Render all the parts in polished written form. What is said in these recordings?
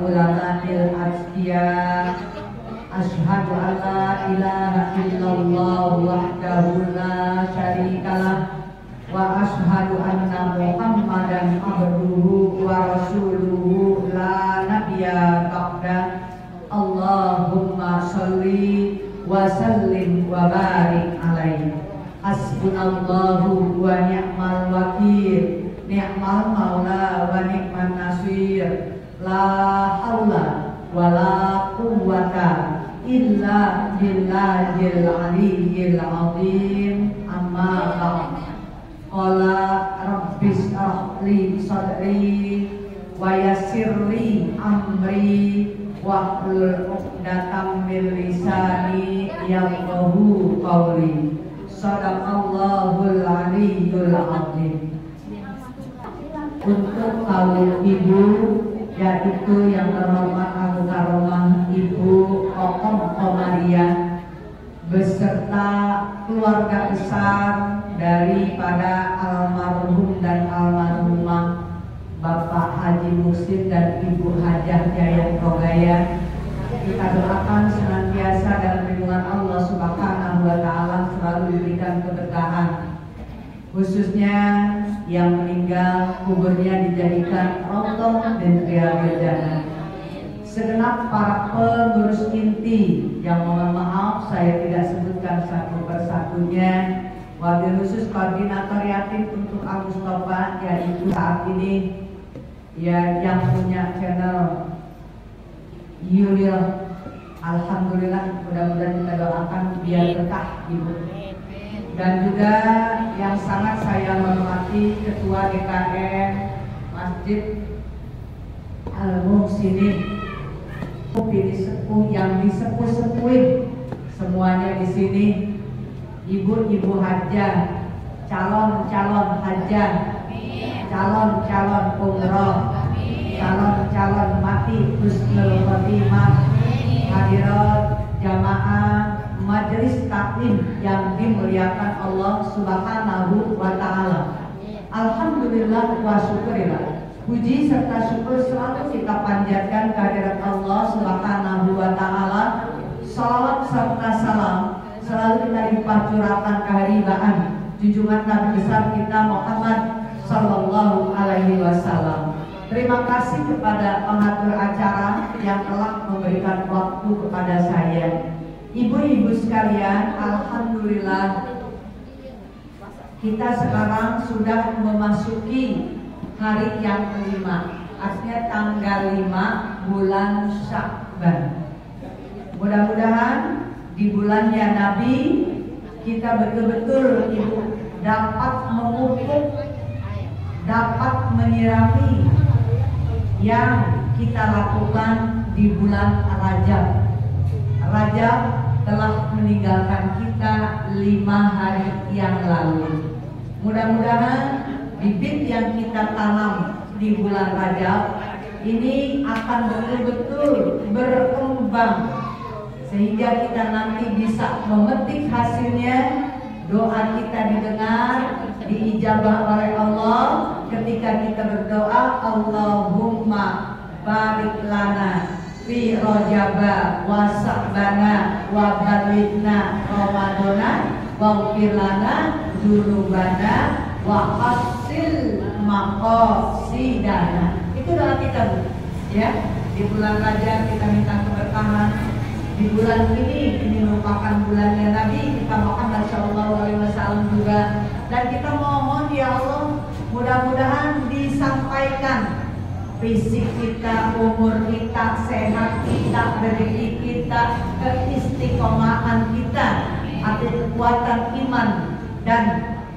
ulama'il azkiya. Asyhadu an la ilaha illallah wahdahu la syarikalah wa asyhadu anna Muhammadan abduhu wa rasuluhu la nabiyya ba'da. Allahumma sholli wa sallim wa barik alaihi. Hasbunallahu wa ni'mal wakil, ni'mal maula wa ni'man nasir. La haula wa la quwwata illa billahil aliyyil azim. Amma ba'd. Qala rabbis shrah li sadri wa yassir li amri wahlul 'uqdatam min lisani yafqahu qawli. Shadaqallahul aliyyul azim. Untuk kaum ibu, yaitu yang terhormat Abu Karomah Ibu Kokom Komariah beserta keluarga besar daripada almarhum dan almarhumah Bapak Haji Muslim dan Ibu Hajah Jayat Rogaya. Kita doakan senantiasa dalam lindungan Allah Subhanahu wa Ta'ala selalu diberikan keberkahan, khususnya yang meninggal kuburnya dijadikan rontong dan riyadul jannah. Segenap para pengurus inti yang mohon maaf saya tidak sebutkan satu persatunya. Wabil khusus koordinator yatim untuk Al Mustafa, yaitu saat ini ya yang punya channel Yulil. Alhamdulillah, mudah-mudahan kita doakan biar berkah ibu. Dan juga yang sangat saya hormati Ketua DKM Masjid Al-Muhsinin, sepuh yang disepuh-sepuhin semuanya di sini, ibu-ibu hajah, calon-calon hajah, calon-calon umroh, calon-calon mati husnul khotimah, hadirat jamaah majelis taklim yang dimuliakan Allah Subhanahu wa Ta'ala. Alhamdulillah wa syukurillah. Puji serta syukur selalu kita panjatkan kehadirat Allah Subhanahu wa Ta'ala. Salawat serta salam selalu kita limpah curahkan keharibaan junjungan Nabi besar kita Muhammad sallallahu alaihi wasallam. Terima kasih kepada pengatur acara yang telah memberikan waktu kepada saya. Ibu-ibu sekalian, alhamdulillah kita sekarang sudah memasuki hari yang kelima, artinya tanggal 5 bulan Sya'ban. Mudah-mudahan di bulannya Nabi kita betul-betul ibu dapat memupuk, dapat menyirami yang kita lakukan di bulan Rajab. Rajab telah meninggalkan kita 5 hari yang lalu. Mudah-mudahan bibit yang kita tanam di bulan Rajab ini akan betul-betul berkembang sehingga kita nanti bisa memetik hasilnya. Doa kita didengar, diijabah oleh Allah ketika kita berdoa, Allahumma barik lana fi rajaba wa sa'bana wa balighna ramadana wa ghfir lana dzunubana wa hasil maqasidana. Itu doa kita Bu, ya. Di bulan Rajab kita minta keberkahan. Di bulan ini merupakan bulannya Nabi kita Muhammad sallallahu alaihi wasallam juga, dan kita mohon ya Allah mudah-mudahan disampaikan fisik kita, umur kita, sehat kita, rezeki kita, keistiqomahan kita, arti kekuatan iman dan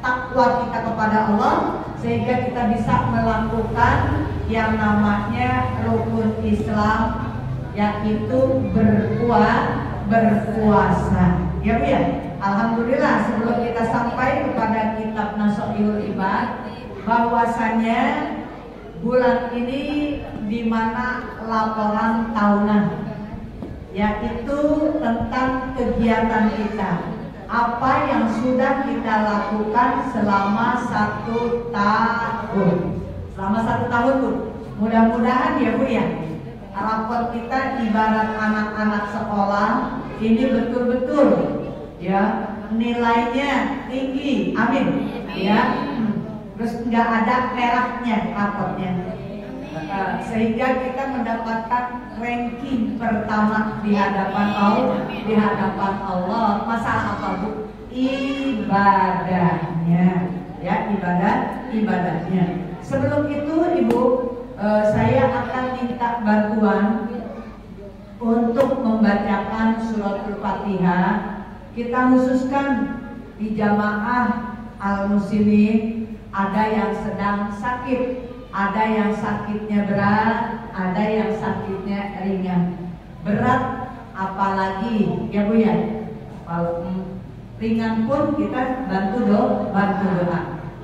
takwa kita kepada Allah, sehingga kita bisa melakukan yang namanya rukun Islam, yaitu berpuasa. Ya Bu ya. Alhamdulillah, sebelum kita sampai kepada kitab Nasoihul Ibad, bahwasannya bulan ini di mana laporan tahunan, yaitu tentang kegiatan kita, apa yang sudah kita lakukan selama 1 tahun. Selama 1 tahun Bu. Mudah-mudahan ya Bu ya, rapor kita ibarat anak-anak sekolah, ini betul-betul ya nilainya tinggi, amin ya. Terus nggak ada merahnya raportnya, sehingga kita mendapatkan ranking pertama di hadapan Allah. Masalah apa Bu? Ibadahnya ya, ibadahnya. Sebelum itu Ibu, saya akan minta bantuan untuk membacakan suratul Fatihah. Kita khususkan di jamaah al-muslimin, ada yang sedang sakit, ada yang sakitnya berat, ada yang sakitnya ringan. Berat apalagi ya Bu ya. Kalau ringan pun kita bantu doa.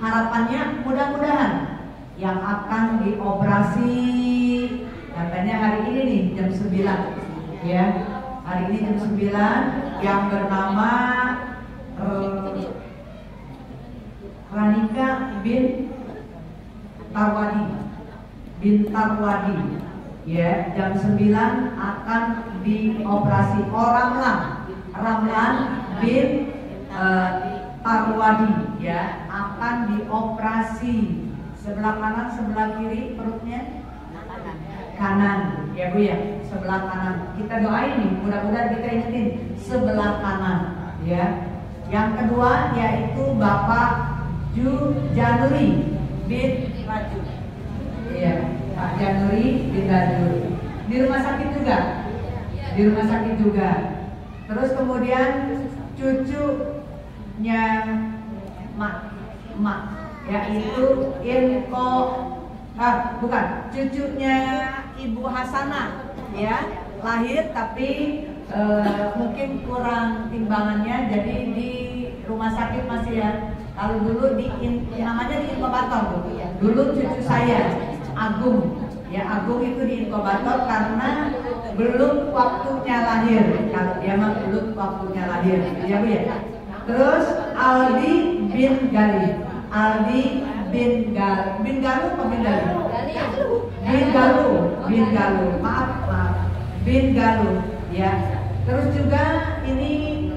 Harapannya mudah-mudahan yang akan dioperasi katanya hari ini nih jam 9 ya. Hari ini jam 9 yang bernama Ranika bin Tarwadi ya, jam 9 akan dioperasi. Ramlan bin Tarwadi ya, akan dioperasi sebelah kanan, sebelah kiri perutnya kanan ya Bu ya, sebelah kanan. Kita doain nih, mudah-mudahan kita ingetin sebelah kanan ya. Yang kedua yaitu Bapak Januri bin Raju ya, Pak Januri bin Raju di rumah sakit juga. Terus kemudian cucunya mak yaitu cucunya Ibu Hasanah ya, lahir tapi mungkin kurang timbangannya, jadi di rumah sakit masih ya. Kalau dulu namanya di inkubator dulu cucu saya Agung ya, Agung itu di inkubator karena belum waktunya lahir. Kalau dia mah belum waktunya lahir ya Bu ya. Terus Aldi bin Galuh bin Galuh ya. Terus juga ini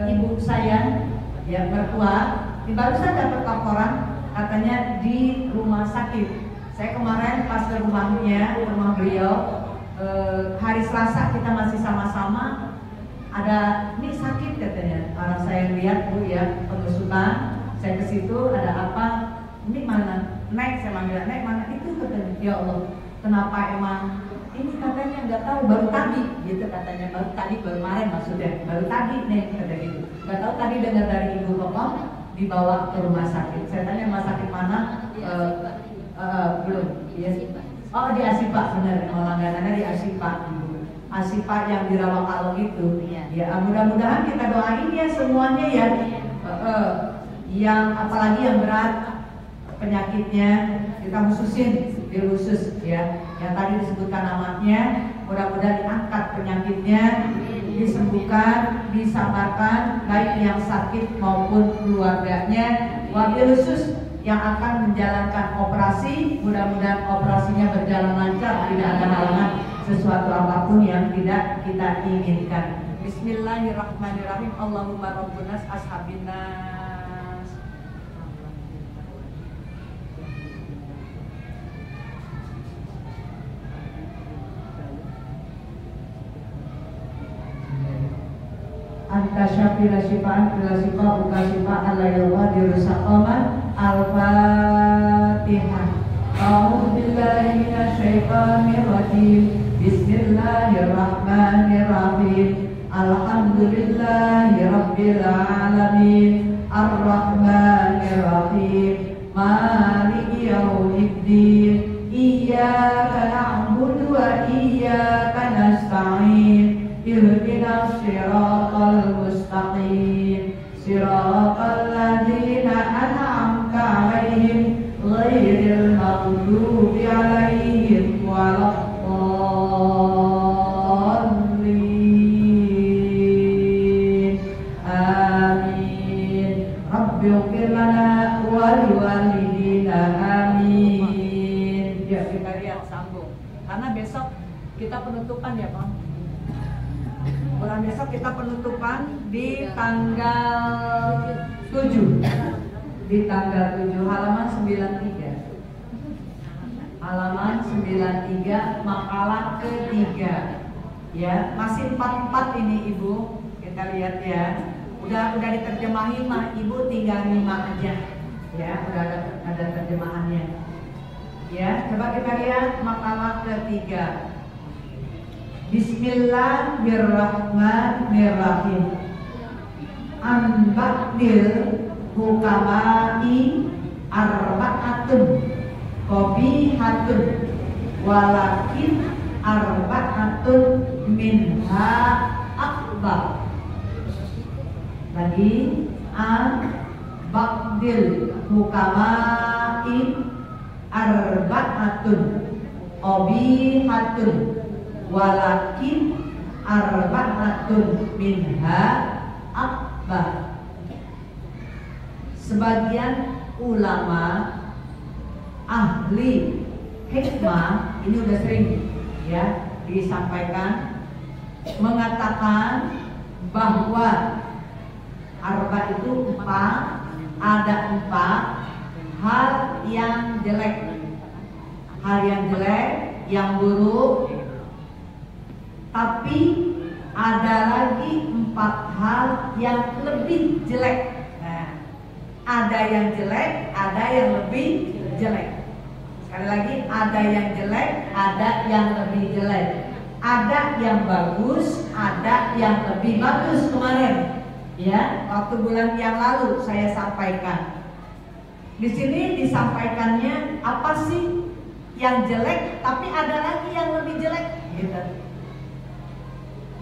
ibu saya ya, mertua, barusan dapat laporan katanya di rumah sakit. Saya kemarin pas ke rumah beliau hari Selasa, kita masih sama-sama, ada ini sakit katanya. Orang saya lihat Bu ya, pengusutan. Saya ke situ, ada apa? Ini mana? Naik, saya manggil naik mana? Itu katanya. Ya Allah, kenapa emang? Ini katanya nggak tahu, baru tadi gitu katanya, baru kemarin maksudnya, baru tadi nih kata gitu. Nggak tahu, tadi dengar dari ibu bapak dibawa ke rumah sakit. Saya tanya rumah sakit mana? Belum. Yes. Oh di Asipa, benar. Langganannya di Asipa. Asipa yang di Rawakalo itu. Ya mudah-mudahan kita doain ya semuanya ya. Yang apalagi yang berat penyakitnya kita khususin di khusus ya. Yang tadi disebutkan namanya, mudah-mudahan diangkat penyakitnya, disembuhkan, disabarkan baik yang sakit maupun keluarganya. Wabil khusus yang akan menjalankan operasi, mudah-mudahan operasinya berjalan lancar, tidak ada halangan sesuatu apapun yang tidak kita inginkan. Bismillahirrahmanirrahim. Allahumma rabbunas ashabina. Anta syafira syifaan bila syifaa buka syifaa ala yawadiru saqaman. Al-Fatihah. A'udzu billahi minasyaitonir rajim. Bismillahirrahmanirrahim. Alhamdulillahi rabbil alamin. Ar-Rahmanir-Rahim. Maliki yaumiddin. Iyyaka na'budu wa iyyaka nasta'in. Ihdinas siratal mustaqim. Siratal ladzina an'amta 'alaihim ghairil maghdubi 'alaihim waladdallin. Amin. Rabbighfir lana wa liwalidina. Amin. kita penutupan ya Bang. Bulan besok kita penutupan di tanggal 7. Di tanggal 7 halaman 93. Halaman 93 makalah ketiga. Ya, masih 44 ini Ibu. Kita lihat ya. Udah diterjemahin mah Ibu tinggal nyimak aja. Ya, udah ada terjemahannya. Ya, coba kita lihat makalah ketiga. Bismillahirrahmanirrahim. An-ba'dil hukamai arba'atun qabihatun walakin arba'atun minha akbar. Lagi an-ba'dil hukamai arba'atun qabihatun walakin arba'atun minha akbar. Sebagian ulama ahli hikmah ini udah sering ya disampaikan mengatakan bahwa arba itu ada 4 hal yang jelek, yang buruk. Tapi ada lagi 4 hal yang lebih jelek. Nah, ada yang jelek, ada yang lebih jelek. Sekali lagi, ada yang jelek, ada yang lebih jelek. Ada yang bagus, ada yang lebih bagus kemarin. Ya, waktu bulan yang lalu saya sampaikan. Di sini disampaikannya apa sih yang jelek, tapi ada lagi yang lebih jelek, gitu.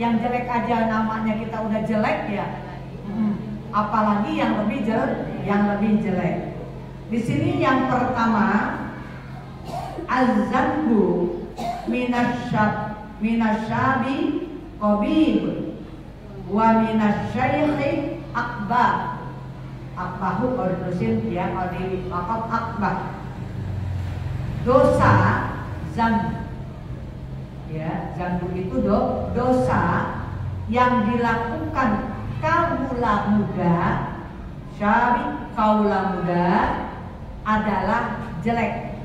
Yang jelek aja namanya kita udah jelek ya. Apalagi yang lebih jelek. Di sini yang pertama az-zanbu minasyabi qabib wa minasyaikhi akbar. Akbahu kalau ditulisin ya, kalau di wakaf akbar. Dosa zanbu. Ya, zanbu itu dosa yang dilakukan kaula muda, syabi kaula muda adalah jelek.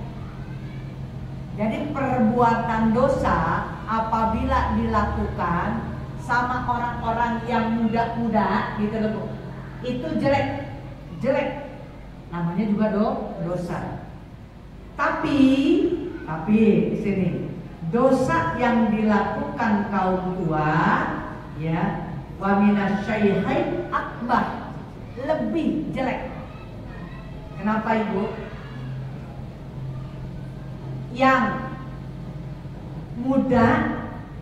Jadi perbuatan dosa apabila dilakukan sama orang-orang yang muda-muda gitu loh, itu jelek. Namanya juga dosa. Tapi di sini dosa yang dilakukan kaum tua ya wa minasyaikhi akbar, lebih jelek. Kenapa Ibu? Yang muda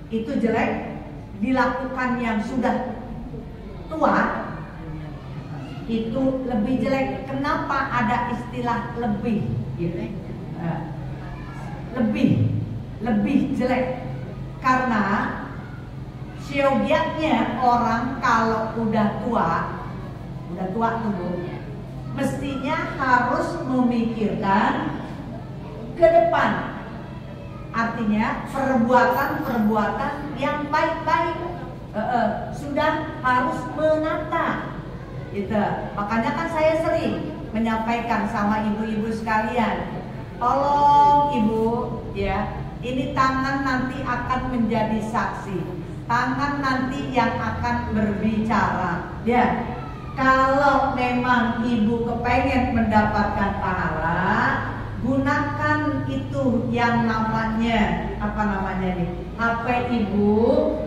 itu jelek, dilakukan yang sudah tua itu lebih jelek. Kenapa ada istilah lebih gitu? Lebih jelek karena syogiatnya orang kalau udah tua tubuhnya mestinya harus memikirkan ke depan, artinya perbuatan yang baik-baik, sudah harus menata gitu. Makanya kan saya sering menyampaikan sama ibu-ibu sekalian, tolong Ibu ya, ini tangan nanti akan menjadi saksi, tangan nanti yang akan berbicara ya. Kalau memang Ibu kepengen mendapatkan pahala, gunakan itu yang namanya HP Ibu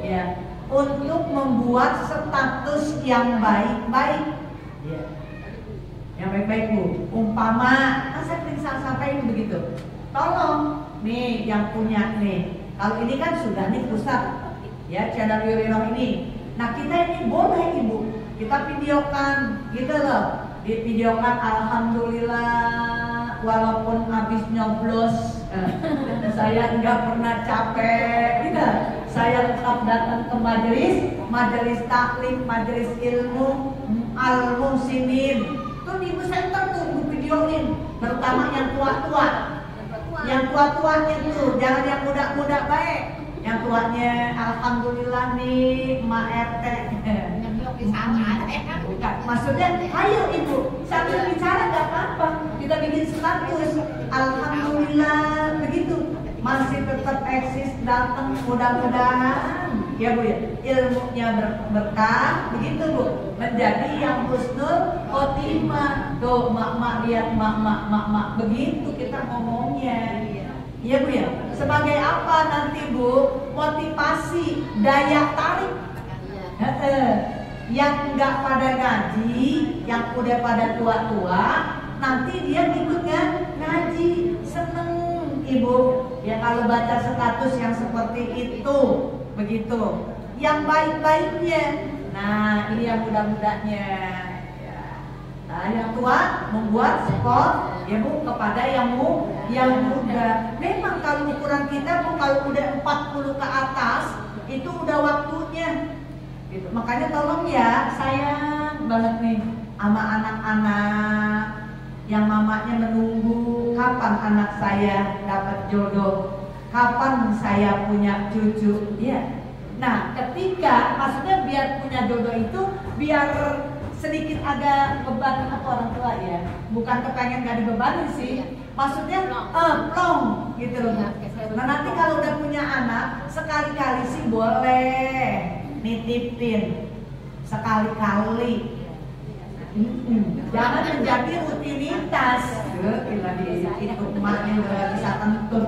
ya, untuk membuat status yang baik-baik ya. Yang baik-baik Bu, umpama saya sering sampaikan begitu, tolong nih yang punya nih, kalau ini kan sudah nih pusat ya channel Wiwiro ini. Nah kita ini boleh Ibu, kita videokan gitu loh, divideokan alhamdulillah walaupun habis nyoblos saya nggak pernah capek gitu. Saya tetap datang ke majelis taklim, majelis ilmu al-muslimin. Tuh di center tuh videoin, terutama yang tua-tua. Yang tua-tuanya tuh, jangan yang muda-muda baik. Yang tuanya, alhamdulillah nih Mak RT. Bukan, maksudnya ayo ibu sambil bicara nggak apa-apa, kita bikin status alhamdulillah begitu, masih tetap eksis, datang, mudah-mudahan ya Bu ya, ilmunya berkah begitu Bu, menjadi yang husnul khotimah. Tuh mak lihat mak begitu kita ngomongnya. Iya Bu ya, sebagai apa nanti Bu? Motivasi, daya tarik. Yang nggak pada ngaji, yang udah pada tua-tua, nanti dia ikutnya ngaji, seneng Ibu. Ya kalau baca status yang seperti itu, begitu. Yang baik-baiknya, nah ini yang muda-mudanya. Nah, yang tua membuat spot ya Bu kepada yang muda. Memang kalau ukuran kita Bu, kalau udah 40 ke atas itu udah waktunya. Gitu. Makanya tolong ya, sayang banget nih sama anak-anak yang mamanya menunggu kapan anak saya dapat jodoh, kapan saya punya cucu. Ya. Nah, ketika maksudnya biar punya jodoh itu biar sedikit agak beban apa orang tua ya, bukan kepengen gak dibebani sih, maksudnya plong gitu loh. Nah nanti kalau udah punya anak sekali-kali sih boleh nitipin sekali-kali, jangan menjadi rutinitas. Gila itu emaknya udah bisa tentu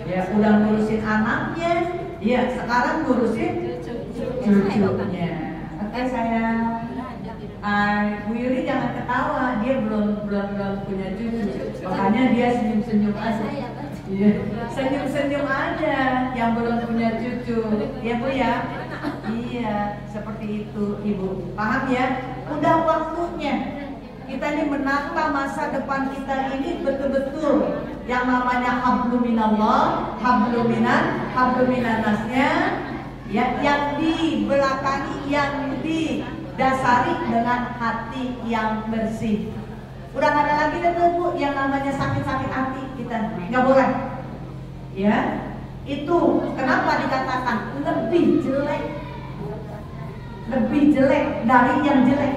ya, udah ngurusin anaknya, ya sekarang ngurusin cucunya. Oke sayang. Bu Yuri jangan ketawa, dia belum punya cucu, makanya dia senyum-senyum aja. Iya, senyum-senyum aja yang belum punya cucu, ya Bu ya. Iya, seperti itu Ibu. Paham ya? Udah waktunya kita ini menata masa depan kita ini betul-betul yang namanya hablum minallah, hablum minannasnya, ya, yang dibelakangi, yang didasari dengan hati yang bersih. Udah gak ada lagi deh Bu yang namanya sakit-sakit hati kita, nggak boleh. Ya, itu kenapa dikatakan lebih jelek dari yang jelek.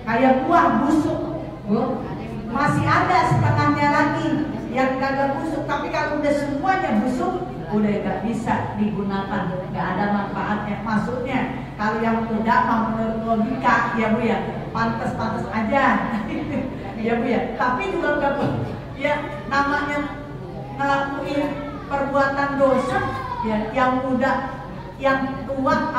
Kayak buah busuk, Bu, masih ada setengahnya lagi yang kagak busuk, tapi kalau udah semuanya busuk, udah gak bisa digunakan, gak ada manfaatnya. Maksudnya kalau yang udah menurut logika ya Bu ya, pantas aja ya Bu ya, tapi juga gak ya namanya ngelakuin perbuatan dosa ya, yang muda yang tua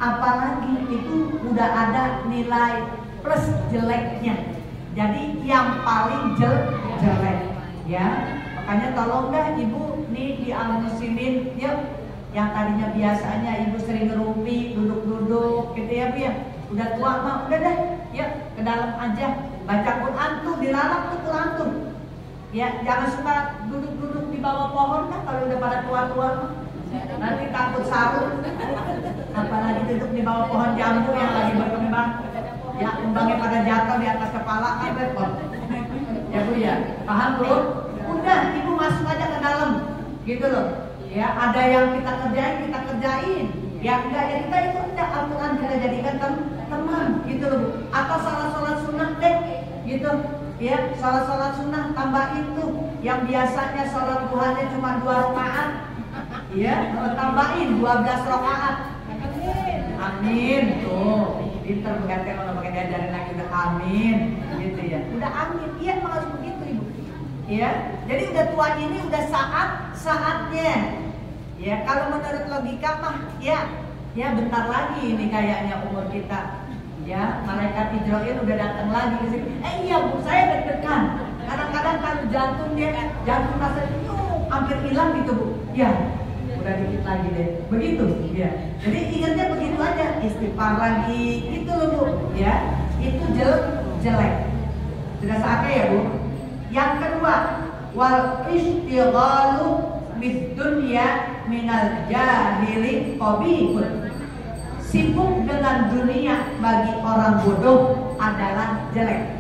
apalagi itu udah ada nilai plus jeleknya, jadi yang paling jelek ya. Makanya tolong dah Ibu nih di Al-Muslimin ya, yang tadinya biasanya Ibu sering ngerumpi, duduk-duduk gitu ya Bu ya, udah tua mah udah dah ya ke dalam aja, baca Quran tuh dilarang tuh Quran tuh ya, jangan suka duduk-duduk di bawah pohon kan kalau udah pada tua-tua, nanti takut sarung, apalagi duduk di bawah pohon jambu yang lagi berkembang ya, kembangnya pada jatuh di atas kepala kan repot ya Bu ya. Paham Bu? Udah Ibu masuk aja ke dalam gitu loh ya, ada yang kita kerjain ya, enggak ya kita itu enggak, Al-Quran kita jadikan teman gitu loh Bu. Atau sholat sunnah deh gitu ya, sholat sunnah tambahin tuh yang biasanya sholat duhanya cuma 2 rakaat ya, tambahin 12 rakaat. Amin tuh, pinter berganti kalau pakai diajarin lagi udah amin gitu ya, udah amin. Iya emang harus begitu Ibu ya, jadi udah tua ini udah saatnya ya. Kalau menurut logika mah ya bentar lagi ini kayaknya umur kita ya, malaikat Israel udah datang lagi ke sini. Iya Bu, saya deg-degan kadang-kadang kalau jantung rasanya hampir hilang gitu Bu ya, udah dikit lagi deh begitu ya. Jadi ingatnya begitu aja, istighfar lagi gitu loh Bu ya, itu jelek. Sudah saatnya ya Bu. Yang kedua, wal istighalu bid dunya minal jahili qabihun. Sibuk dengan dunia bagi orang bodoh adalah jelek.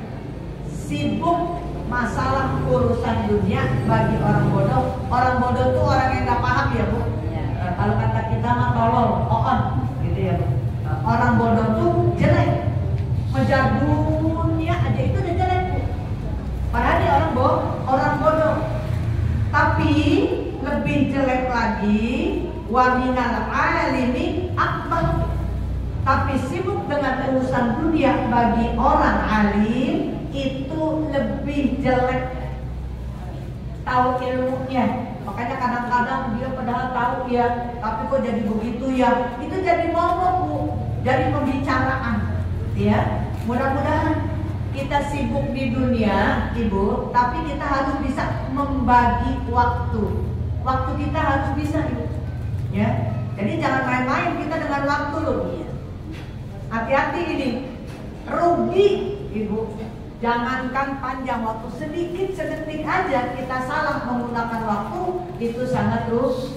Sibuk masalah urusan dunia bagi orang bodoh. Orang bodoh tuh orang yang nggak paham ya Bu. Kalau kata kita mah tolol, on, gitu ya Bu. Orang bodoh tuh jelek, mengejar dunia aja itu udah jelek Bu. Padahal dia orang bodoh. Tapi lebih jelek lagi, wa minal alimi akbar. Tapi sibuk dengan urusan dunia bagi orang alim itu lebih jelek. Tahu ilmunya, makanya kadang-kadang dia padahal tahu ya, tapi kok jadi begitu ya. Itu jadi momok Bu, jadi pembicaraan. Ya, mudah-mudahan kita sibuk di dunia, Ibu, tapi kita harus bisa membagi waktu. Waktu kita harus bisa, Ibu. Ya, jadi jangan main-main kita dengan waktu loh. Hati-hati ini, rugi Ibu. Jangankan panjang waktu, sedikit sedetik aja kita salah menggunakan waktu, itu sangat rugi.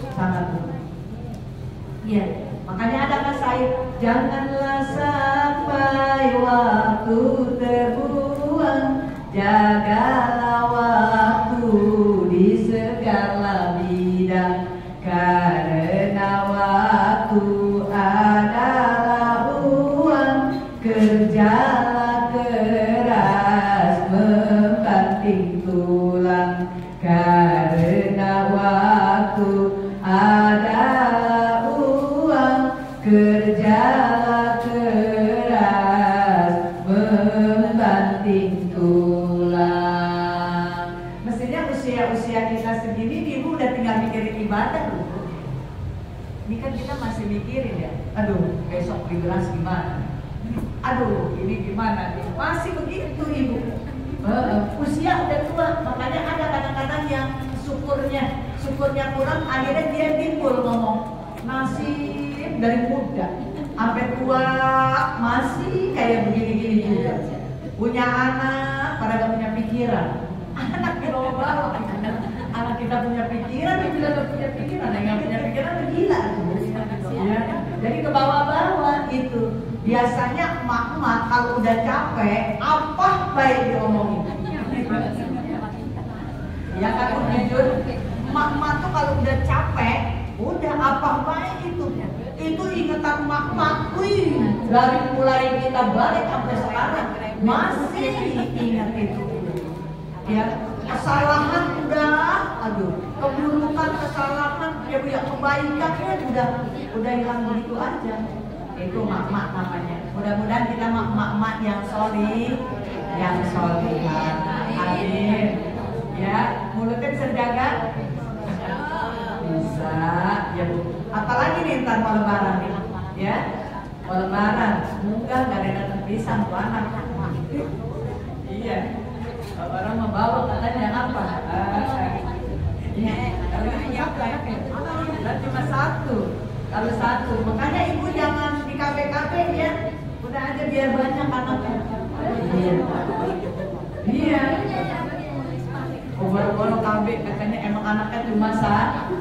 Iya, makanya ada kasih, janganlah sampai waktu terbuang, jagalah waktu di segala bidang, karena waktu adalah uang, kerjalah keras membanting tulang, karena waktu adalah uang, kerjalah keras membanting tulang. Mestinya usia kita segini Ibu udah tinggal mikirin ibadah loh. Ini kan kita masih mikirin ya, aduh besok beli beras gimana, aduh ini gimana, masih begitu Ibu. Usia udah tua, makanya ada kadang-kadang yang syukurnya kurang, akhirnya dia timbul ngomong nasib dari muda sampai tua masih kayak begini-gini juga. Punya anak, pada gak punya pikiran. Anak di bawah-bawah. Anak kita punya pikiran, dia bilang gak punya pikiran. Yang gak punya pikiran gila. Ya. Jadi ke bawah-bawah itu. Biasanya emak-emak kalau udah capek, apa baik diomongin. Ya kan jujur, emak-emak tuh kalau udah capek, udah apa baik itu. Itu ingatan emak-emak, dari mulai kita balik sampai sekarang masih ingat itu. Ya, kesalahan udah, aduh, keburukan kesalahan, ya Bu ya, kebaikannya udah hilang begitu aja. Itu mak-mak namanya. Mudah-mudahan kita mak-mak yang solih, yang solihah. Amin. Ya, mulutnya bisa jaga? Bisa, ya Bu. Apalagi nih ntar mau lebaran nih, ya. Mau lebaran, semoga nggak ada datang pisang tuh anak. Iya. Orang membawa katanya apa? Cuma satu. Kalau satu, makanya Ibu jangan di kafe-kafe ya. Udah aja biar banyak anaknya. Iya. Baru-baru KB katanya emang anaknya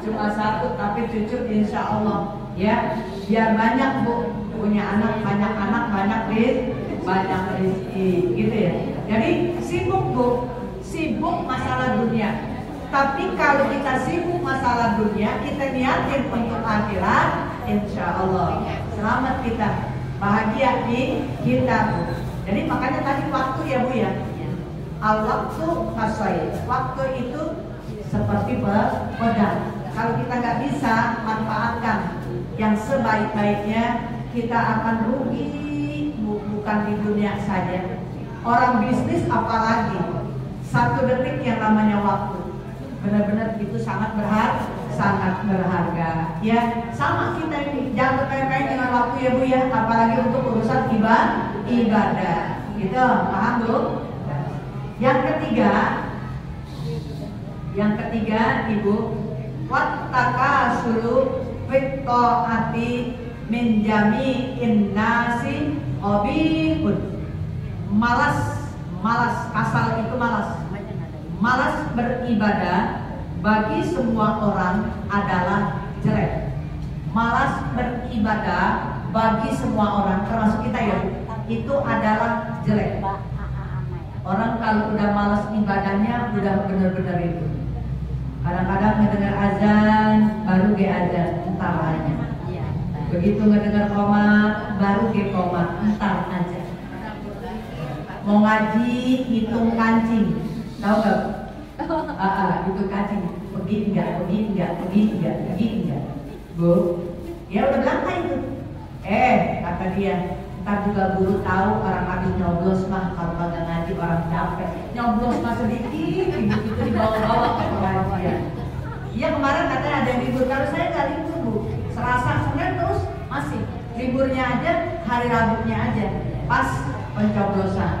cuma satu, tapi cucu insya Allah ya. Biar banyak Bu, punya anak banyak rezeki gitu ya. Jadi sibuk Bu, sibuk masalah dunia. Tapi kalau kita sibuk masalah dunia, kita niatin untuk akhirat, insya Allah selamat kita, bahagia di kita Bu. Jadi makanya tadi waktu ya Bu ya. Al-waktu kasai. Waktu itu seperti pedang. Kalau kita nggak bisa manfaatkan yang sebaik-baiknya, kita akan rugi, bukan di dunia saja. Orang bisnis apalagi, satu detik yang namanya waktu. Benar-benar itu sangat berharga. Ya, sama kita ini jangan berkait-kait dengan waktu ya Bu ya, apalagi untuk urusan ibadah. Gitu, paham Bu? Yang ketiga Ibu, wattakasulu fit taati min jami'in nasi qabihun. Malas kasal itu malas beribadah bagi semua orang adalah jelek. Malas beribadah bagi semua orang termasuk kita ya, itu adalah jelek. Orang kalau udah malas ibadahnya udah bener-bener itu. Kadang-kadang ngedengar azan baru ge azan, entar aja. Begitu ngedengar qomat baru ge qomat, entar aja. Mau ngaji hitung kancing, tahu nggak? Itu kancing. Pergi enggak, Bu. Ya udah bilang itu. Kata dia, ntar juga guru tahu orang habis nyoblos mah kalau kagak ngaji orang capek. Nyoblos mah sedikit, itu dibawa-bawa ke pengajian. Iya kemarin katanya ada yang libur, kalau saya nggak libur Bu. Selasa, Senin terus masih liburnya aja, hari Rabunya aja, pas pencoblosan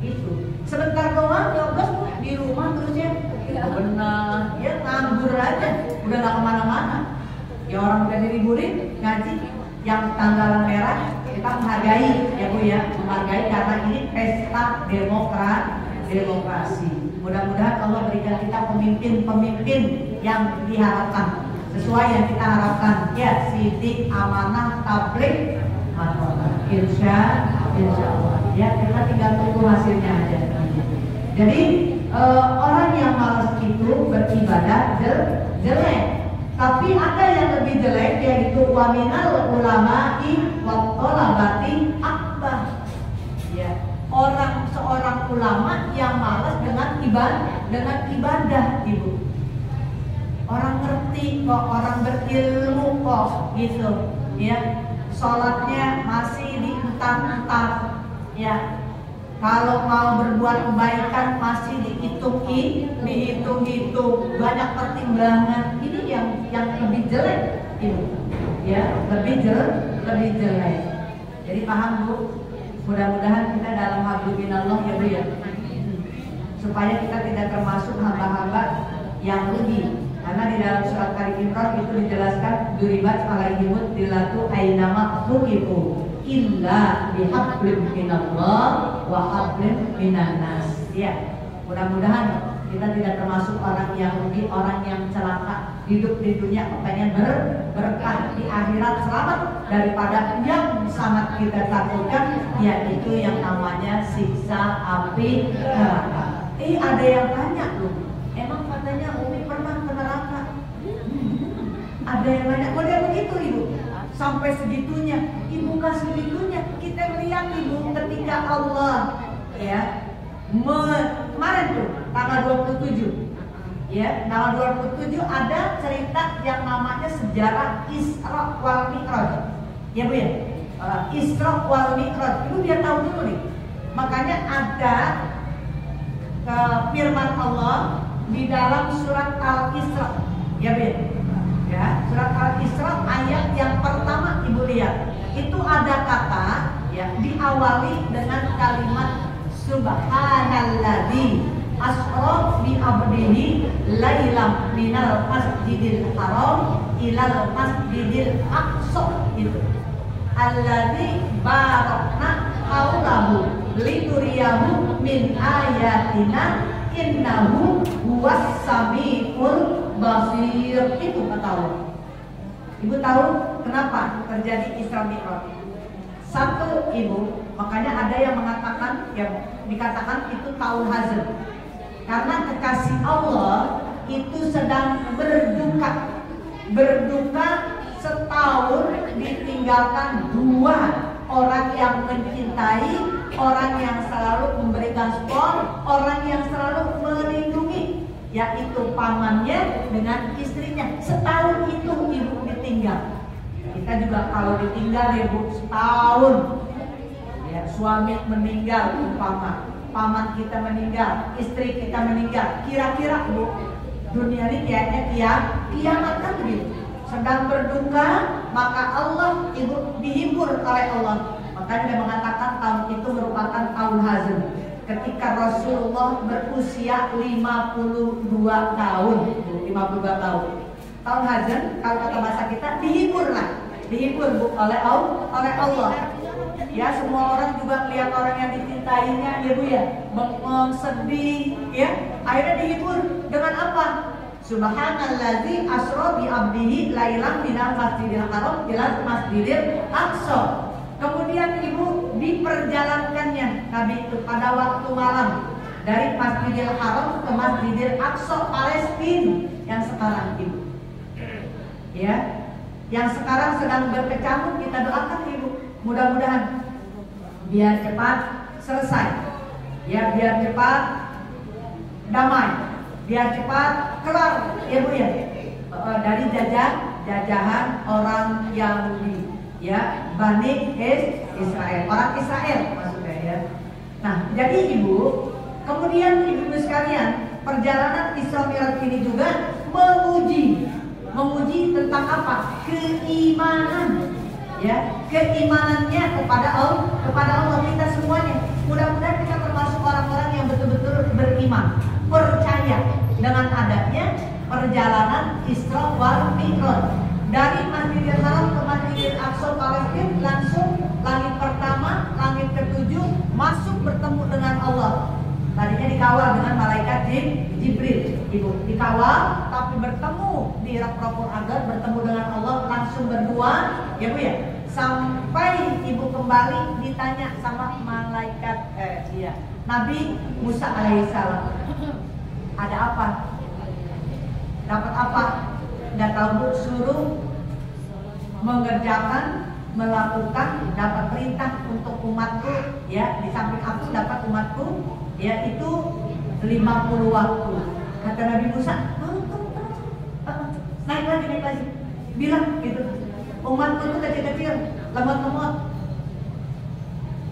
itu. Sebentar doang nyoblos Bu, di rumah terus ya. Benar, ya nganggur aja, udah nggak kemana-mana. Ya orang udah diliburin ngaji, yang tanggalan merah kita menghargai ya Bu ya, menghargai karena ini pesta demokrasi. Mudah-mudahan Allah berikan kita pemimpin-pemimpin yang diharapkan, sesuai yang kita harapkan. Ya, sidik, amanah, tabligh, manfaat. Insya Allah. Ya, kita tinggal tunggu hasilnya aja. Jadi orang yang malas itu beribadah jelek. Tapi ada yang lebih jelek, yaitu waminal ulama'i wa thalabati akbar. Ya, seorang ulama yang malas dengan ibadah, Ibu. Orang ngerti kok, orang berilmu kok, gitu. Ya, sholatnya masih dientar-entar. Ya, kalau mau berbuat kebaikan masih dihitung-hitung, banyak pertimbangan. Ini yang lebih jelek, Ibu. Ya, lebih jelek. Jadi paham Bu? Mudah-mudahan kita dalam hablumillah ya Bu ya. Supaya kita tidak termasuk hamba-hamba yang rugi. Karena di dalam surat Al-Imran itu dijelaskan duribat alaihimud dilatu ainama tuqifu illa bihablim minallah wa hablim minannas. Ya, mudah-mudahan kita tidak termasuk orang yang rugi, orang yang celaka. Hidup di dunia kepengen berkah, di akhirat selamat daripada yang sangat kita takutkan, yaitu yang namanya siksa api neraka. Ada yang tanya loh, emang katanya Umi pernah ke neraka? Ada yang tanya, kok dia begitu Ibu? Sampai segitunya, Ibu kasih segitunya. Kita lihat Ibu ketika Allah ya kemarin tuh tanggal 27 ya, tanggal 27 ada cerita yang namanya sejarah Isra wal Mi'raj. Ya Bu ya, Isra wal Mi'raj. Ibu biar tahu dulu nih. Makanya ada firman Allah di dalam surat Al-Isra. Ya Bu ya, surat Al-Isra ayat yang pertama Ibu lihat. Itu ada kata ya diawali dengan kalimat Subhanalladzi asra bi abdihi lailam minal masjidil haram ilal masjidil aqsa gitu. Alladzi barakna haulahu lituriyahu min ayatina innahu huwas samiul basir. Itu kata Allah. Ibu tahu kenapa terjadi Isra Mi'raj? Satu Ibu, makanya ada yang mengatakan, yang dikatakan itu tahun hazan. Karena kekasih Allah itu sedang berduka setahun ditinggalkan dua orang yang mencintai, orang yang selalu memberikan support, orang yang selalu melindungi, yaitu pamannya dengan istrinya. Setahun itu Ibu ditinggal. Kita juga kalau ditinggal ya Bu, setahun ya, suami meninggal umpama, paman kita meninggal, istri kita meninggal, kira-kira Bu, dunia ini kayaknya kiamat kan begitu. Sedang berduka, maka Allah Ibu dihibur oleh Allah. Makanya dia mengatakan tahun itu merupakan tahun hazan. Ketika Rasulullah berusia 52 tahun, 52 tahun. Tahun hazan, kalau kata bahasa kita dihibur Bu, oleh Allah. Ya, semua orang juga melihat orang yang dicintainya ya Bu ya, bengong, sedih ya. Akhirnya dihibur dengan apa? Subhanalladzi asra bi abdihi lailan minal masjidil haram ilal masjidil aqsa. Kemudian Ibu diperjalankannya Nabi itu pada waktu malam dari Masjidil Haram ke Masjidil Aqsa Palestina yang sekarang Ibu. Ya, yang sekarang sedang berkecamuk, kita doakan Ibu, mudah-mudahan biar cepat selesai. Ya, biar cepat damai, biar cepat kelar ya Bu ya, dari jajahan orang Yahudi, ya, Bani Israel, orang Israel maksudnya ya. Nah, jadi Ibu, kemudian Ibu sekalian, perjalanan Isra Mi'raj ini juga menguji tentang apa? Keimanan, ya, keimanannya kepada Allah kita semuanya. Mudah-mudahan kita termasuk orang-orang yang betul-betul beriman, percaya dengan adanya perjalanan Isra wal Mi'raj dari Masjidil Haram ke Masjidil Aqsa Palestina, langsung langit pertama, langit ketujuh, masuk bertemu dengan Allah. Tadinya dikawal dengan malaikat Jibril, Ibu, dikawal, tapi bertemu di Rabbul Agar, bertemu dengan Allah langsung berdua, ya Bu ya, sampai Ibu kembali ditanya sama malaikat Nabi Musa alaihissalam, ada apa? Dapat apa? Nggak tahu Bu, suruh mengerjakan, melakukan, dapat perintah untuk umatku, ya, di samping aku dapat umatku, yaitu 50 waktu. Kata Nabi Musa, naik lagi, bilang gitu, umatku itu kecil-kecil, lemot-lemot,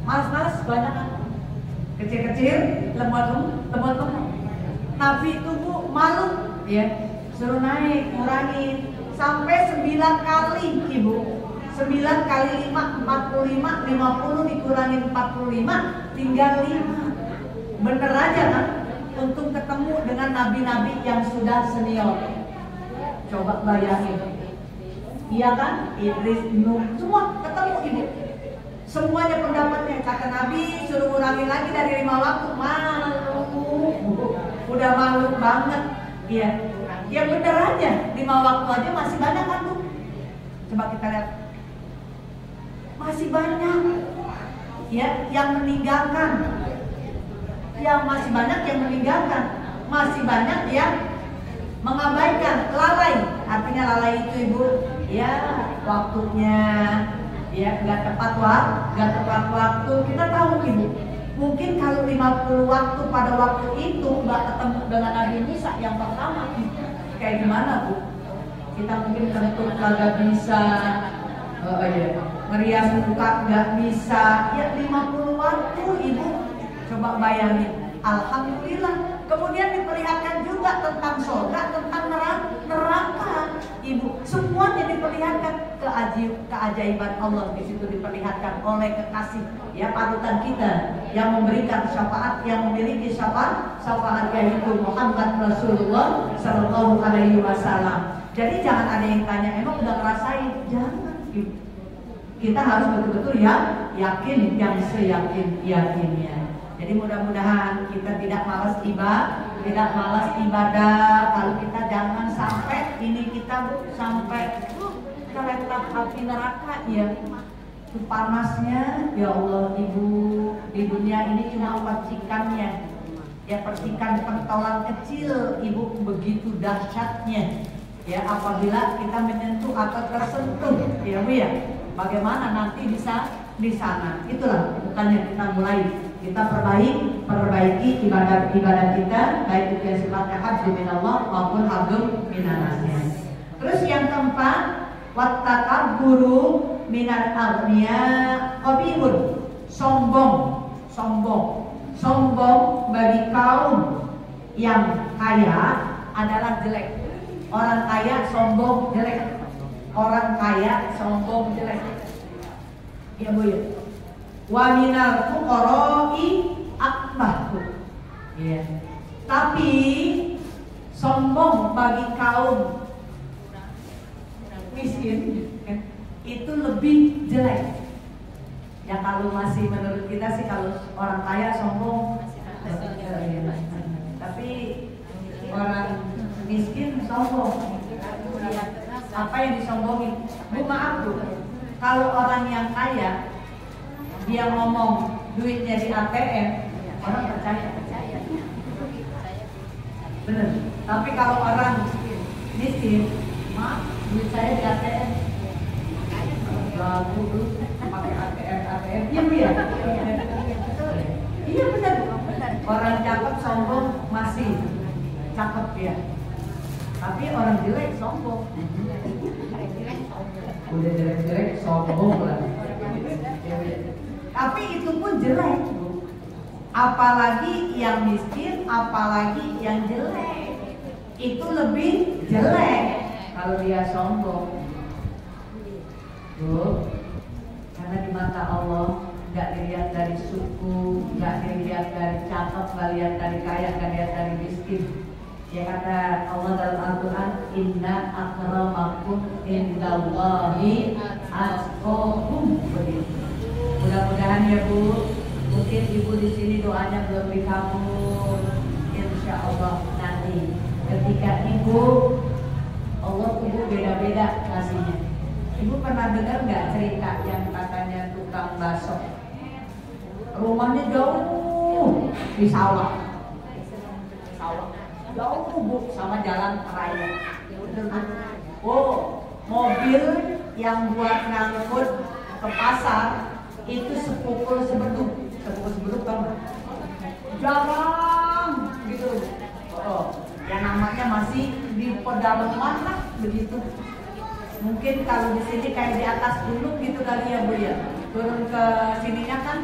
malas-malas, banyak kan, kecil-kecil, lemot-lemot. Nabi itu Bu malu, ya, suruh naik, ngurangin sampai 9 kali Ibu. 9 kali 5, 45, 50 dikurangin 45, tinggal 5. Bener aja kan, untuk ketemu dengan nabi-nabi yang sudah senior. Coba bayangin, iya kan, Idris, Nuh, semua ketemu Ibu. Semuanya pendapatnya, kata Nabi suruh kurangin lagi dari 5 waktu, malu, udah malu banget. Iya, ya bener aja, 5 waktu aja masih banyak kan Bu. Coba kita lihat, masih banyak ya yang meninggalkan, yang masih banyak yang meninggalkan, masih banyak yang mengabaikan, lalai. Artinya lalai itu Ibu, ya waktunya, ya nggak tepat waktu. Kita tahu Ibu, mungkin kalau 50 waktu pada waktu itu nggak ketemu dengan Nabi Musa yang pertama, kayak gimana Bu? Kita mungkin kentut kagak bisa, ngerias muka nggak bisa, ya 50 waktu Ibu. Coba bayangin, alhamdulillah. Kemudian diperlihatkan juga tentang surga, tentang neraka, Ibu. Semuanya diperlihatkan, keajaiban Allah di situ diperlihatkan oleh kekasih, ya, panutan kita yang memberikan syafaat, yang memiliki syafaat yaitu Muhammad Rasulullah Sallallahu Alaihi Wasallam. Jadi jangan ada yang tanya, emang udah ngerasain? Jangan, Ibu. Kita harus betul-betul ya yakin, yang seyakin-yakinnya. Jadi mudah-mudahan kita tidak malas ibadah. Kalau kita jangan sampai ini kita Bu, sampai terletak api neraka, ya. Itu panasnya, ya Allah Ibu. Di dunia ini cuma percikannya, ya, percikan pentolan kecil Ibu, begitu dahsyatnya, ya, apabila kita menyentuh atau tersentuh, ya Bu ya. Bagaimana nanti bisa di sana? Itulah bukannya kita mulai, kita perbaiki ibadah kita, baik itu yang sifatnya hablum minallah maupun hablum minannasnya. Terus yang keempat, wattakabburu minal aghniya qabihun, sombong bagi kaum yang kaya adalah jelek. Orang kaya sombong jelek. Ya Bu ya. Wa minal fuqara'i akbahu. Ya. Tapi sombong bagi kaum miskin itu lebih jelek. Ya kalau masih menurut kita sih, kalau orang kaya sombong, tapi orang miskin sombong. Apa yang disombongin? Bu, maaf Bu, kalau orang yang kaya dia ngomong duitnya di ATM, orang percaya. Bener. Tapi kalau orang miskin, maaf, duit saya di ATM. Lalu tuh pakai ATM, iya bu ya? Iya benar. Orang cakep sombong masih cakep ya. Tapi orang jelek sombong. Udah jelek-jelek sombong lah. Tapi itu pun jelek. Apalagi yang miskin, apalagi yang jelek, itu lebih jelek kalau dia sombong. Tuh, karena di mata Allah nggak dilihat dari suku, nggak dilihat dari cakep, nggak dilihat dari kaya, nggak dilihat dari miskin. Ya kata Allah dalam Al-Quran, Inna akramakum indallahi atqakum. Begitu. Mudah-mudahan ya Bu. Mungkin ibu di sini doanya belum dikabul, insya Allah nanti ketika ibu, Allah ibu beda-beda kasihnya. Ibu pernah dengar nggak cerita yang katanya tukang bakso, rumahnya jauh di sawah, jauh Bu sama jalan raya. Oh, mobil yang buat ngangkut ke pasar itu sepukul sebeduk. Sebelum kan jarang gitu. Oh, yang namanya masih di pedalaman lah begitu. Mungkin kalau di sini kayak di atas gunung gitu kali ya Bu ya. Turun ke sininya kan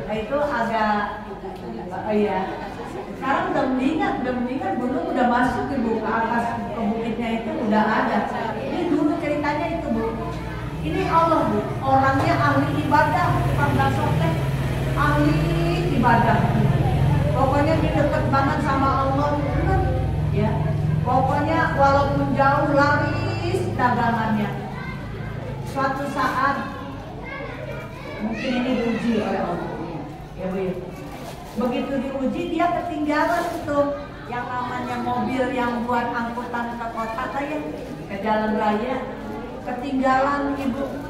itu agak iya. Sekarang udah mendingan gunung udah masuk Ibu ke atas ke bukitnya itu udah ada. Ini dulu ceritanya itu Bu. Ini Allah Bu, orangnya ahli ibadah, tukang bakso teh. Ahli ibadah, pokoknya dia dekat banget sama Allah, ya. Pokoknya walaupun jauh laris dagangannya. Suatu saat mungkin ini diuji oleh Allah, ya Bu. Begitu diuji dia ketinggalan itu yang namanya mobil yang buat angkutan ke kota saya ke jalan raya, ketinggalan Ibu.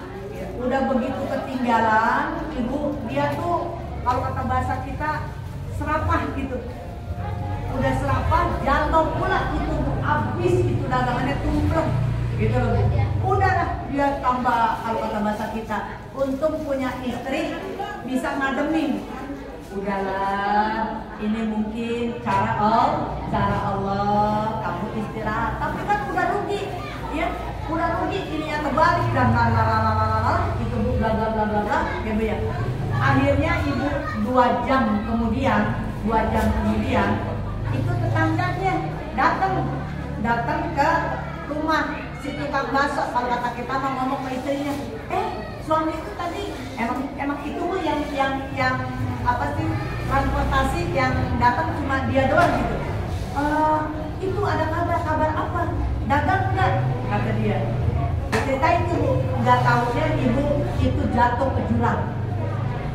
Udah begitu ketinggalan, Ibu, dia tuh kalau kata bahasa kita serapah gitu. Udah serapah, jatuh pula itu, habis itu dagangannya tumplek gitu loh. Udahlah dia tambah kalau kata bahasa kita, untung punya istri bisa ngademin. Udahlah, ini mungkin cara Allah, kamu istirahat. Tapi kan udah rugi, ya. Udah rugi, ininya terbalik dan itu Bu bla bla bla bla bla ya Bu ya. Akhirnya Ibu 2 jam kemudian itu tetangganya datang ke rumah si tukang bakso. Kalau kata kita mau ngomong ke istrinya, suami itu tadi emang itu Bu yang apa sih transportasi yang datang cuma dia doang gitu. Itu ada kabar apa? Dagang enggak? Kata dia. Ceritain itu Bu, nggak tahunya Ibu itu jatuh ke jurang.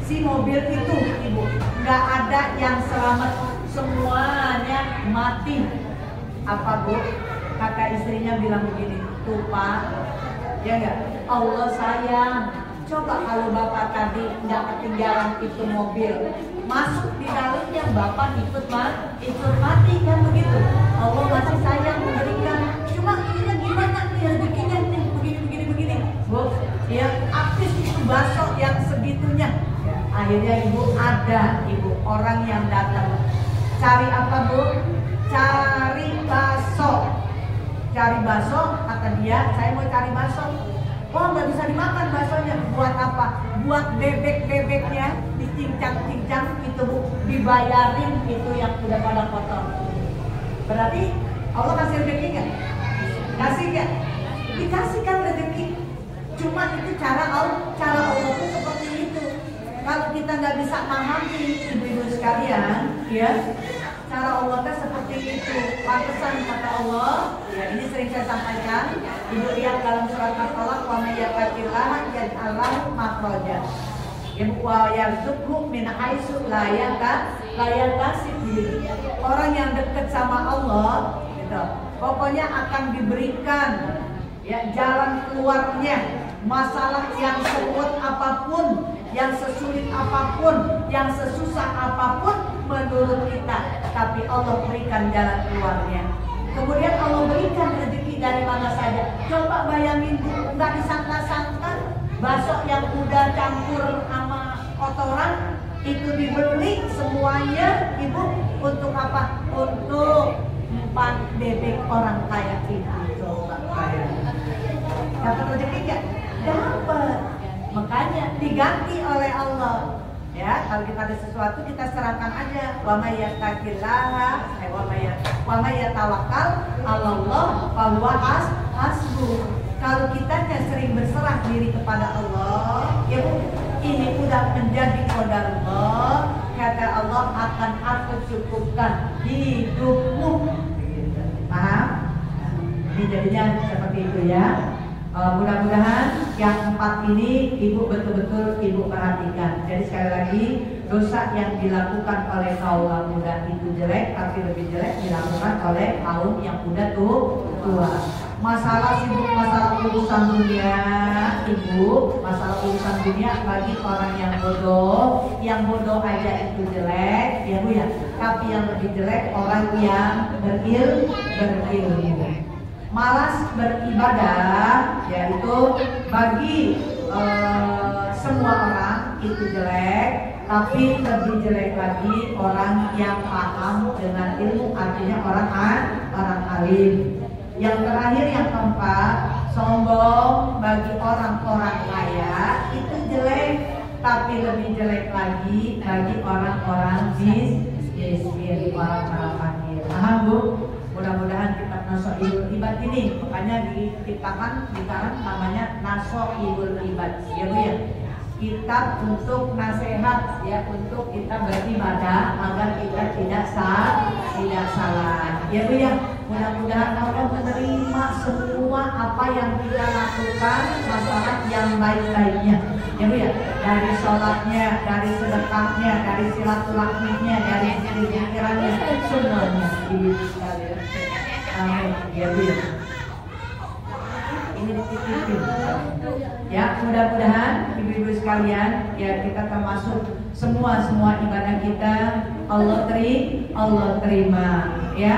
Si mobil itu Ibu, nggak ada yang selamat, semuanya mati. Apa Bu? Kata istrinya bilang begini, tuh Pak, ya nggak? Allah sayang. Coba kalau Bapak tadi nggak ketinggalan itu mobil, masuk di dalamnya Bapak ikut mati kan begitu. Allah masih sayang memberikan. Cuma ininya gimana nih rezekinya nih begini Bu, ya aktif itu bakso yang segitunya. Akhirnya Ibu ada orang yang datang cari apa Bu? Cari bakso, kata dia, saya mau cari bakso. Oh nggak bisa dimakan baksonya, buat apa? Buat bebek-bebeknya dicincang-cincang itu Bu, dibayarin itu yang udah pada kotor. Berarti Allah kasih rezeki nggak? Kasih nggak? Dikasihkan rezeki. Cuma itu cara Allah itu seperti itu. Kalau kita nggak bisa memahami ibu-ibu sekalian, ya cara Allah itu seperti itu. Pantesan kata Allah, ya ini sering saya sampaikan. Ibu lihat dalam surat Al-Falaq, wa may yattaqillaha yaj'al lahu makhraja. Ya wa yarzuqhu min haitsu la yahtasib. Orang yang dekat sama Allah, gitu, pokoknya akan diberikan ya jalan keluarnya. Masalah yang seruat apapun, yang sesulit apapun, yang sesusah apapun menurut kita, tapi Allah berikan jalan keluarnya. Kemudian Allah berikan rezeki dari mana saja. Coba bayangin Bu, nggak disangka-sangka bakso yang udah campur sama kotoran itu dibeli semuanya, Ibu, untuk apa? Untuk 4 bebek orang kaya itu. Coba bayangin. Dapat rezeki nggak? Dapat. Makanya diganti oleh Allah. Ya, kalau kita ada sesuatu kita serahkan aja. Wa may yattaqillaha wa may yatawakkal 'alallah fa huwa hasbuh. Kalau kita sering berserah diri kepada Allah, ya Bu, ini udah menjadi qadarullah. Kata Allah, akan aku cukupkan hidupmu. Paham? Ini jadinya seperti itu ya. Mudah-mudahan yang 4 ini Ibu betul-betul Ibu perhatikan. Jadi sekali lagi, dosa yang dilakukan oleh kaum muda itu jelek, tapi lebih jelek dilakukan oleh kaum yang udah tua. Masalah sibuk, masalah urusan dunia, Ibu, masalah urusan dunia bagi orang yang bodoh aja itu jelek, ya Bu ya. Tapi yang lebih jelek orang yang berilmu. Malas beribadah, yaitu bagi semua orang itu jelek, tapi lebih jelek lagi orang yang paham dengan ilmu, artinya orang alim. Yang terakhir, yang keempat, sombong bagi orang-orang kaya itu jelek, tapi lebih jelek lagi bagi orang-orang miskin, orang-orang fakir. Paham Bu? Mudah-mudahan kitab Nasoibul Ibad ini, makanya diciptakan namanya Nasoibul Ibad, ya Bu ya. Kitab untuk nasihat, ya, untuk kita beribadah agar kita tidak salah, ya Bu ya. Mudah-mudahan Allah menerima semua apa yang kita lakukan, masalah yang baik-baiknya, ya Bu ya. Dari sholatnya, dari sedekahnya, dari silaturahminya, dari pikirannya, semuanya Ibu sekalian. Amin, ya Bu ya. Ini dititipin. Ya, mudah-mudahan ibu-ibu sekalian, ya, kita termasuk semua ibadah kita Allah terima, ya.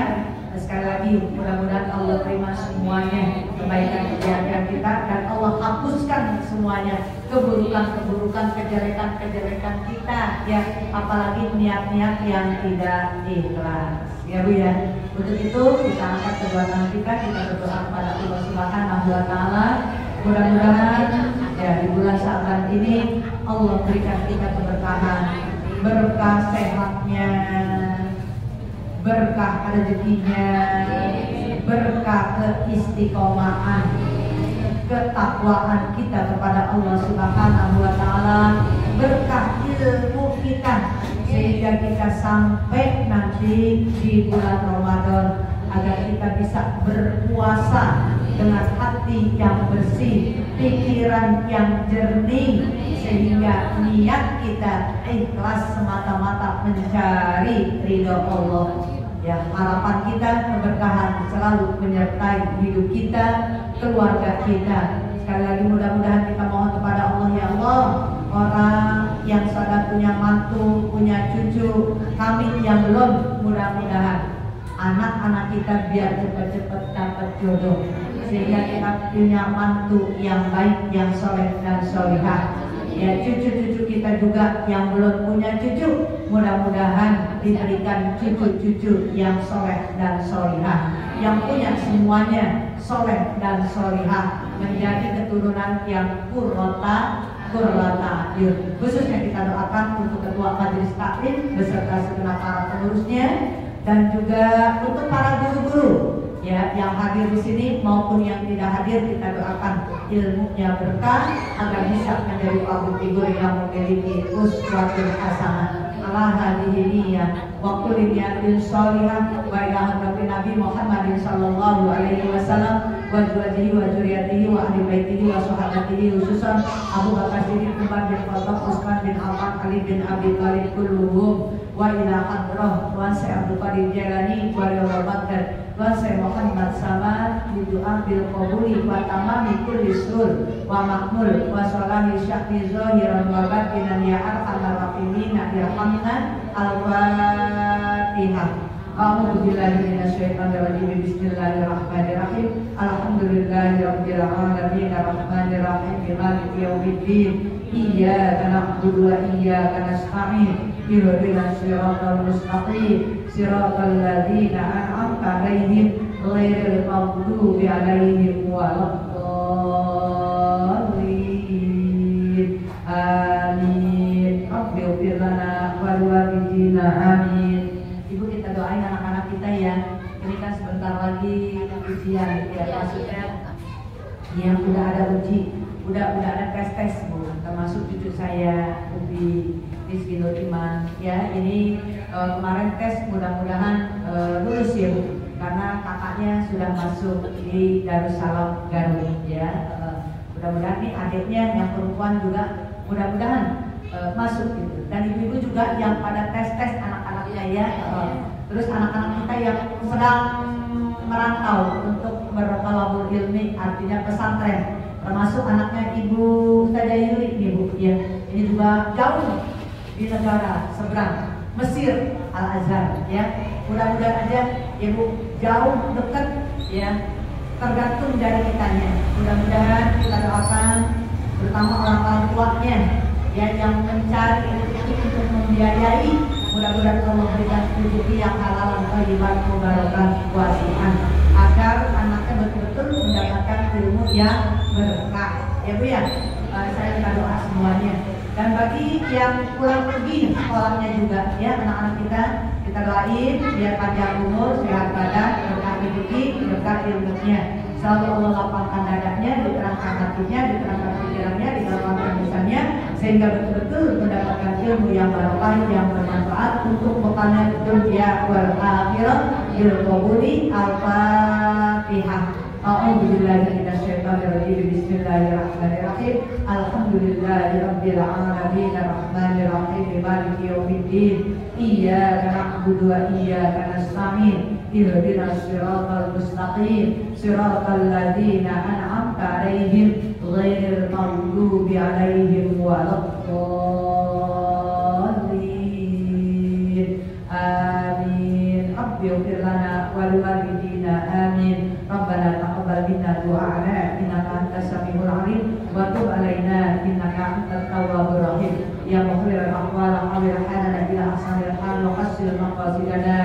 Sekali lagi, mudah-mudahan Allah terima semuanya kebaikan-kebaikan kita, dan Allah hapuskan semuanya keburukan-keburukan, kejelekan-kejelekan kita, ya, apalagi niat-niat yang tidak ikhlas, ya Bu ya. Untuk itu kita angkat kedua tangan kita berdoa kepada Allah Subhanahu wa Ta'ala. Mudah-mudahan ya di bulan Sya'ban ini Allah berikan kita keberkahan, berkah sehatnya, berkah rezekinya, berkah keistiqomahan, ketakwaan kita kepada Allah Subhanahu wa Ta'ala, berkah ilmu kita, sehingga kita sampai nanti di bulan Ramadan agar kita bisa berpuasa dengan hati yang bersih, pikiran yang jernih, sehingga niat kita ikhlas semata-mata mencari ridho Allah. Ya, harapan kita keberkahan selalu menyertai hidup kita, keluarga kita. Sekali lagi mudah-mudahan kita mohon kepada Allah, ya Allah, orang yang sudah punya mantu, punya cucu, kami yang belum, mudah-mudahan anak-anak kita biar cepat-cepat dapat jodoh, sehingga kita punya mantu yang baik, yang soleh dan solihah. Ya, cucu-cucu kita juga yang belum punya cucu, mudah-mudahan diberikan cucu-cucu yang soleh dan solihah, yang punya semuanya soleh dan solihah, menjadi keturunan yang qurrata ayun. Khususnya kita doakan untuk ketua majelis taklim beserta segenap para pengurusnya, dan juga untuk para guru-guru, ya, yang hadir di sini maupun yang tidak hadir, kita doakan ilmunya berkah agar bisa menjadi public figure yang memiliki uswatul hasanah ala hadhihi niyyah wa kulli niyatin shalihah wa ila hadratin Nabi Muhammadin sallallahu alaihi wasallam wa azwajihi wa dzurriyyatihi wa ahli baitihi wa sahabatihi, khususan Abu Bakar Siddiq, Umar bin Khattab, Utsman bin Affan, Ali bin Abi Thalib kulluhum, wa ila hadrah wa Syekh Abdul Qadir Jailani wa Badr wa Syekh Muhammad Samad bidu'a bil qabuli wa tamami kulli sul wa makmul wa salahi syakri zahiran wa batinan ya arhamar rahimin irhamna al-Fatihah. A'udzu billahi minasyaitonir rajim. Bismillahirrahmanirrahim. Alhamdulillahirabbil alamin arrahmanir rahim maliki yaumiddin. Iyyaka na'budu wa iyyaka nasta'in. Ihdinas siratal mustaqim. Siratal ladzina an'amta 'alaihim ghairil maghdubi 'alaihim waladdallin. Amin. Rabbil lana wal walidina amin. Ibu, kita doain anak-anak kita ya. Ini kan sebentar lagi ujian ya, maksudnya yang udah ada uji, udah ada tes Bu, termasuk cucu saya Ubi Rizky Nur Iman ya. Ini kemarin tes, mudah-mudahan lulus ya Bu, karena kakaknya sudah masuk di Darussalam Garut ya. Mudah-mudahan nih adiknya yang perempuan juga mudah-mudahan masuk gitu. Dan ibu-ibu juga yang pada tes anak-anaknya ya. Terus anak-anak kita yang sedang merantau untuk bertolabul ilmi, artinya pesantren, termasuk anaknya Ibu Ustazah Yuli nih Bu ya. Ini juga jauh di negara seberang Mesir, Al-Azhar ya. Mudah-mudahan aja Ibu jauh dekat ya, tergantung dari kitanya. Mudah-mudahan kita doakan terutama orang tuanya ya, yang mencari rezeki untuk membiayai, mudah-mudahan Allah berikan rezeki yang halal dan thayyiban mubarakah wasi'an, agar anaknya betul-betul mendapatkan ilmu yang berkah ya Bu ya. Saya minta doa semuanya. Dan bagi yang pulang pergi sekolahnya juga ya, anak-anak kita doain biar panjang umur, sehat badan, berkah rezeki, berkah ilmunya. Selalu Allah lapangkan dadanya, diterangkan hatinya, diterangkan pikirannya, diterangkan lisannya, sehingga betul-betul mendapatkan ilmu yang barokah, yang bermanfaat untuk bekalnya dunia wal akhirah. Bil qabuli. Al-Fatihah. A'udzu billahi minasyaitonir rajim. Bismillahirrahmanirrahim. Alhamdulillahirabbil alamin arrahmanir rahim maliki yaumiddin. Iyyaka na'budu wa iyyaka nasta'in. Ihdinas siratal mustaqim. Siratal ladzina an'amta 'alaihim ghairil maghdubi 'alaihim waladdallin. Amin. Rabbil lana wal walidina amin. Rabbana taqabbal minna du'ana innaka antas samiul 'alim wa tub 'alaina innaka antat tawwabur rahim. Ya mukhliral aqwal hawil halana ila ahsanil hal wa hassil maqasidana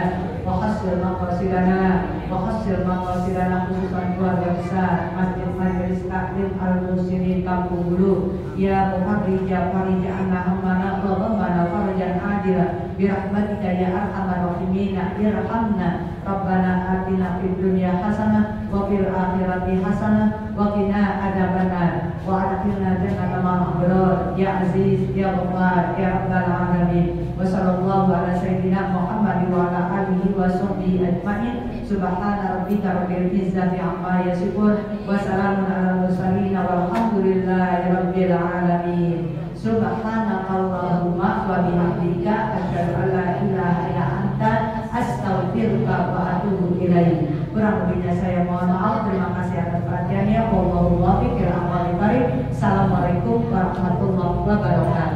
khususan keluarga besar Masjid Majelis Taklim Al-Muslimin Kampung Bulu. Ya muharrija farija anna hammana wa ghammana farjan adila birahmatika ya arhamar rahimin irhamna. Rabbana atina fid dunya hasanah wa fil akhirati hasanah wa qina adzabannar wa adkhilna jannata ma'al abrar ya aziz ya ghaffar ya rabbal alamin. Wa sallallahu ala sayyidina Muhammad wa ala alihi wa sahbihi ajma'in. Subhana rabbika rabbil izzati amma yasifun wa salamun alal mursalin walhamdulillahi rabbil alamin. Subhanakallahumma wa bihamdika asyhadu an la ilaha illa anta astaghfiruka wa atubu ilaik. Kurang lebihnya saya mohon maaf. Terima kasih atas perhatiannya. Wallahu muwaffiq ila aqwamit thoriq. Assalamualaikum warahmatullahi wabarakatuh.